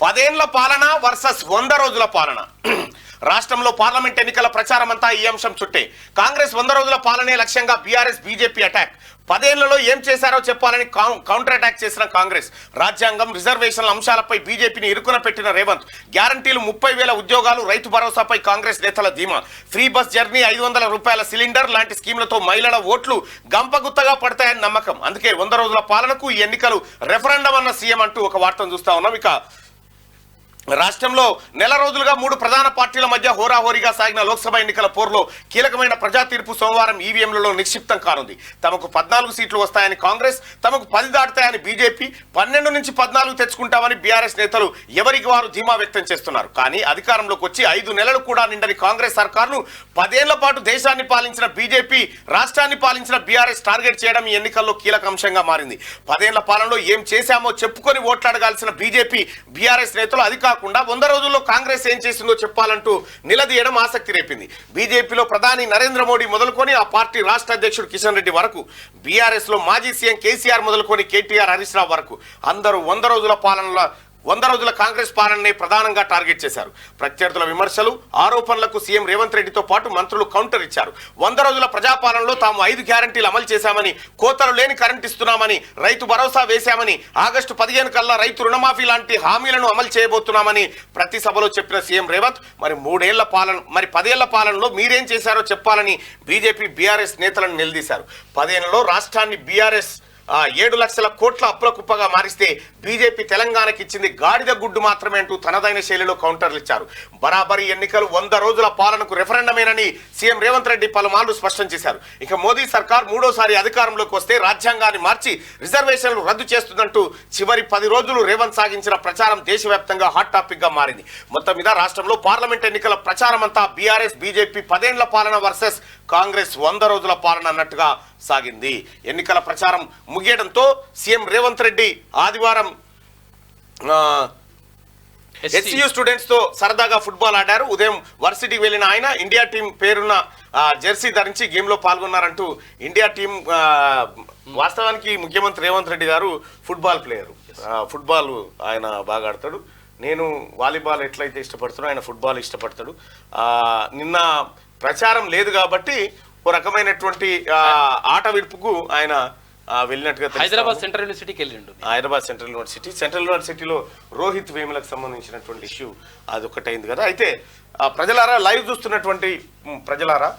10 ఏళ్ల పాలన వర్సెస్ 100 రోజుల పాలన. రాష్ట్రంలో పార్లమెంట్ ఎన్నికల ప్రచారం అంతా ఈ అంశం చుట్టే. కాంగ్రెస్ 100 రోజుల పాలనే లక్ష్యంగా బీఆర్ఎస్ బీజేపీ అటాక్. 10 ఏళ్లలో ఏం చేశారో చెప్పాలని కౌంటర్ అటాక్ చేసిన కాంగ్రెస్. రాజ్యాంగం, రిజర్వేషన్ల అంశాలపై బీజేపీని ఇరుకున పెట్టిన రేవంత్. గ్యారంటీలు 30,000 ఉద్యోగాలు, రైతు భరోసాపై కాంగ్రెస్ నేతల ధీమా. ఫ్రీ బస్ జర్నీ, 500 రూపాయల సిలిండర్ లాంటి స్కీమ్లతో మహిళల ఓట్లు గంపగుత్తగా పడతాయని నమ్మకం. అందుకే 100 రోజుల పాలనకు ఈ ఎన్నికలు రెఫరెండం అన్న సీఎం అంటూ ఒక వార్తను చూస్తా ఉన్నాం. ఇక రాష్ట్రంలో నెల రోజులుగా 3 ప్రధాన పార్టీల మధ్య హోరాహోరీగా సాగిన లోక్సభ ఎన్నికల పోరులో కీలకమైన ప్రజా తీర్పు సోమవారం ఈవీఎంలలో నిక్షిప్తం కానుంది. తమకు 14 సీట్లు వస్తాయని కాంగ్రెస్, తమకు 10 దాటుతాయని బీజేపీ, 12 నుంచి 14 తెచ్చుకుంటామని బీఆర్ఎస్ నేతలు ఎవరికి వారు ధీమా వ్యక్తం చేస్తున్నారు. కానీ అధికారంలోకి వచ్చి 5 నెలలు కూడా నిండని కాంగ్రెస్ సర్కార్ను 10 ఏళ్ల పాటు దేశాన్ని పాలించిన బీజేపీ, రాష్ట్రాన్ని పాలించిన బీఆర్ఎస్ టార్గెట్ చేయడం ఈ ఎన్నికల్లో కీలక అంశంగా మారింది. 10 ఏళ్ల పాలనలో ఏం చేశామో చెప్పుకొని ఓట్లాడగాల్సిన బీజేపీ, బీఆర్ఎస్ నేతలు అది కాకుండా 100 రోజుల్లో కాంగ్రెస్ ఏం చేసిందో చెప్పాలంటూ నిలదీయడం ఆసక్తి రేపింది. బీజేపీలో ప్రధాని నరేంద్ర మోడీ మొదలుకొని ఆ పార్టీ రాష్ట్ర అధ్యక్షుడు కిషన్ రెడ్డి వరకు, బీఆర్ఎస్ లో మాజీ సీఎం కేసీఆర్ మొదలుకొని కేటీఆర్, హరీష్ రావు వరకు అందరూ 100 రోజుల పాలనలో 100 రోజుల కాంగ్రెస్ పాలననే ప్రధానంగా టార్గెట్ చేశారు. ప్రత్యర్థుల విమర్శలు, ఆరోపణలకు సీఎం రేవంత్ రెడ్డితో పాటు మంత్రులు కౌంటర్ ఇచ్చారు. 100 రోజుల ప్రజాపాలనలో తాము 5 గ్యారంటీలు అమలు చేశామని, కోతలు లేని కరెంట్ ఇస్తున్నామని, రైతు భరోసా వేశామని, ఆగస్టు 15 కల్లా రైతు రుణమాఫీ లాంటి హామీలను అమలు చేయబోతున్నామని ప్రతి సభలో చెప్పిన సీఎం రేవంత్ మరి 10 ఏళ్ల పాలనలో మీరేం చేశారో చెప్పాలని బీజేపీ, బీఆర్ఎస్ నేతలను నిలదీశారు. 10 ఏళ్లలో రాష్ట్రాన్ని బీఆర్ఎస్ 7 లక్షల కోట్ల అప్పుల కుప్పగా మారిస్తే బీజేపీ తెలంగాణకి ఇచ్చింది గాడిద గుడ్డు మాత్రమే అంటూ తనదైన శైలిలో కౌంటర్లు ఇచ్చారు. బరాబరి ఎన్నికలు 100 రోజుల పాలనకు రెఫరెండమేనని సీఎం రేవంత్ రెడ్డి పలుమార్లు స్పష్టం చేశారు. ఇక మోదీ సర్కార్ 3వ సారి అధికారంలోకి వస్తే రాజ్యాంగాన్ని మార్చి రిజర్వేషన్లు రద్దు చేస్తుందంటూ చివరి 10 రోజులు రేవంత్ సాగించిన ప్రచారం దేశవ్యాప్తంగా హాట్ టాపిక్ గా మారింది. మొత్తం మీద రాష్ట్రంలో పార్లమెంట్ ఎన్నికల ప్రచారం అంతా బీఆర్ఎస్ బీజేపీ 10 ఏళ్ల పాలన వర్సెస్ కాంగ్రెస్ 100 రోజుల పాలన అన్నట్టుగా సాగింది. ఎన్నికల ప్రచారం ముగియడంతో సీఎం రేవంత్ రెడ్డి ఆదివారం ఎస్సీయూ స్టూడెంట్స్ తో సరదాగా ఫుట్బాల్ ఆడారు. ఉదయం వర్సిటీకి వెళ్లిన ఆయన ఇండియా టీం పేరున్న జెర్సీ ధరించి గేమ్ లో పాల్గొన్నారంటూ ఇండియా టీం వాస్తవానికి ముఖ్యమంత్రి రేవంత్ రెడ్డి గారు ఫుట్బాల్ ప్లేయరు. ఫుట్బాల్ ఆయన బాగా ఆడతాడు. నేను వాలీబాల్ ఎట్లయితే ఇష్టపడుతున్నా ఆయన ఫుట్బాల్ ఇష్టపడతాడు. నిన్న ప్రచారం లేదు కాబట్టి ఓ రకమైనటువంటి ఆట విడుపుకు ఆయన వెళ్ళినట్టుగా హైదరాబాద్ సెంట్రల్ యూనివర్సిటీకి వెళ్ళిండు. హైదరాబాద్ సెంట్రల్ యూనివర్సిటీలో రోహిత్ వేములకు సంబంధించినటువంటి ఇష్యూ అదొకటైంది కదా. అయితే ప్రజలారా, లైవ్ చూస్తున్నటువంటి ప్రజలారా,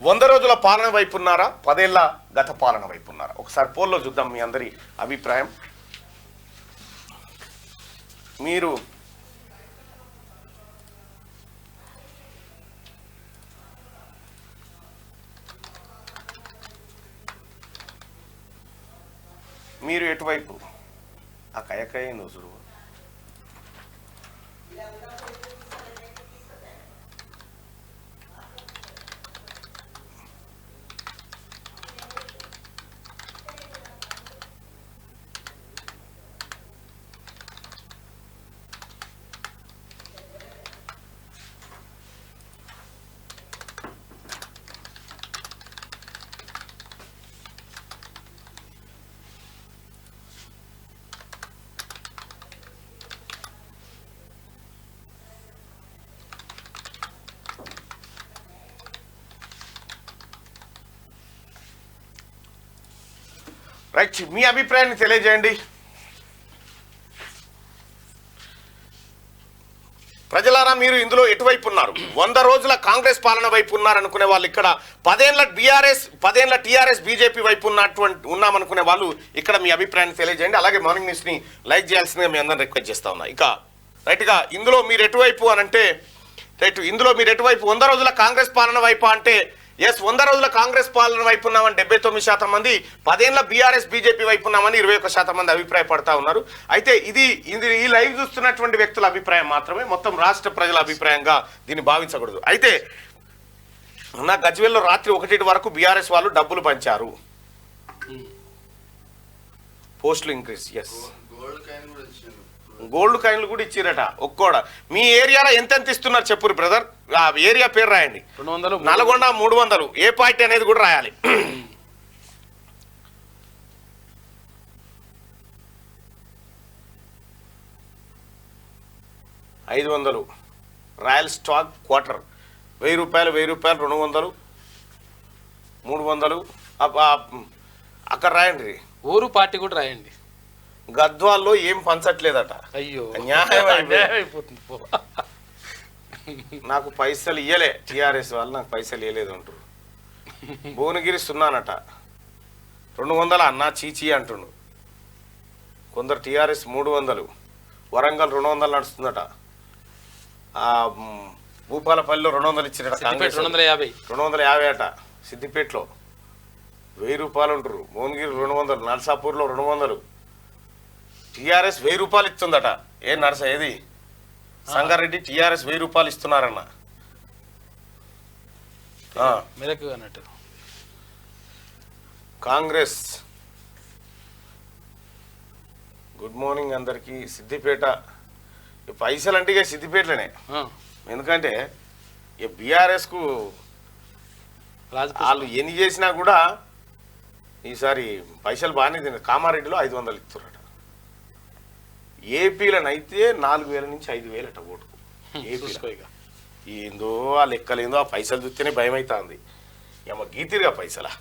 100 రోజుల పాలన వైపు ఉన్నారా, 10 ఏళ్ల గత పాలన వైపు ఉన్నారా? ఒకసారి పోల్లో చూద్దాం మీ అందరి అభిప్రాయం. మీరు ఎటువైపు? ఆ కయకయ్య నోసుడు రైట్, మీ అభిప్రాయాన్ని తెలియజేయండి. ప్రజలారా, మీరు ఇందులో ఎటువైపు ఉన్నారు? 100 రోజుల కాంగ్రెస్ పాలన వైపు ఉన్నారనుకునే వాళ్ళు ఇక్కడ, 10 ఏళ్ల బీఆర్ఎస్, 10 ఏళ్ల టీఆర్ఎస్ బీజేపీ వైపు ఉన్నామనుకునే వాళ్ళు ఇక్కడ మీ అభిప్రాయాన్ని తెలియజేయండి. అలాగే మార్నింగ్ న్యూస్ ని లైక్ చేయాల్సిందిగా మీ అందరిని రిక్వెస్ట్ చేస్తా ఉన్నా. ఇక రైట్గా ఇందులో మీరు ఎటువైపు అని అంటే, ఇందులో మీరు ఎటువైపు 100 రోజుల కాంగ్రెస్ పాలన వైపు అంటే ఎస్, 100 రోజుల కాంగ్రెస్ పాలన వైపు ఉన్నామని 79% మంది, 10 ఏళ్ల బీఆర్ఎస్ బీజేపీ వైపు ఉన్నామని 21% మంది అభిప్రాయపడతా ఉన్నారు. అయితే ఇది ఈ లైవ్ చూస్తున్నటువంటి వ్యక్తుల అభిప్రాయం మాత్రమే, మొత్తం రాష్ట్ర ప్రజల అభిప్రాయంగా దీన్ని భావించకూడదు. అయితే నా గజ్వేల్లో రాత్రి 1 వరకు బీఆర్ఎస్ వాళ్ళు డబ్బులు పంచారు. పోస్టులు ఇంక్రీజ్, ఎస్, గోల్డ్ కాయిన్లు కూడా ఇచ్చిరట ఒక్కోడ. మీ ఏరియాలో ఎంతెంత ఇస్తున్నారు చెప్పురు బ్రదర్? ఏరియా పేరు రాయండి. 200, నల్గొండ 300, ఏ పార్టీ అనేది కూడా రాయాలి. 500, రాయల్ స్టాక్ క్వార్టర్ 1000 రూపాయలు 200, 300. అక్కడ రాయండి. ఊరు పార్టీ కూడా రాయండి. గద్వాల్లో ఏం పంచట్లేదట. అయ్యో న్యాయం అయిపోతుంది. నాకు పైసలు ఇయ్యలే, టీఆర్ఎస్ వాళ్ళు నాకు పైసలు ఇవ్వలేదు అంటారు. భువనగిరి 0 200 అన్నా చీచీ అంటుండు. కొందరు టీఆర్ఎస్ 300, వరంగల్ 200 నడుస్తుందట. భూపాలపల్లిలో 200 ఇచ్చినట కాంగ్రెస్, 250 అట. సిద్దిపేటలో 1000 రూపాయలు ఉంటారు. భువనగిరి 200, నర్సాపూర్లో 200. టీఆర్ఎస్ 1000 రూపాయలు ఇస్తుందట. ఏది సంగారెడ్డి టీఆర్ఎస్ 1000 రూపాయలు ఇస్తున్నారన్న. మెలకు అన్నట్టు. కాంగ్రెస్ గుడ్ మార్నింగ్ అందరికి. సిద్దిపేట పైసలు అంటే ఇక సిద్దిపేటలోనే. ఎందుకంటే ఇక బీఆర్ఎస్కు వాళ్ళు ఎన్ని చేసినా కూడా ఈసారి పైసలు బాగానే తిన్నారు. కామారెడ్డిలో 500 ఇస్తున్నారట. ఏపీలనైతే 4000 నుంచి 5000 అట ఓటుకు. ఏందో ఆ లెక్కలేందో, ఆ పైసలు చూస్తేనే భయం అవుతుంది. ఏమో గీతిరిగా పైసలా.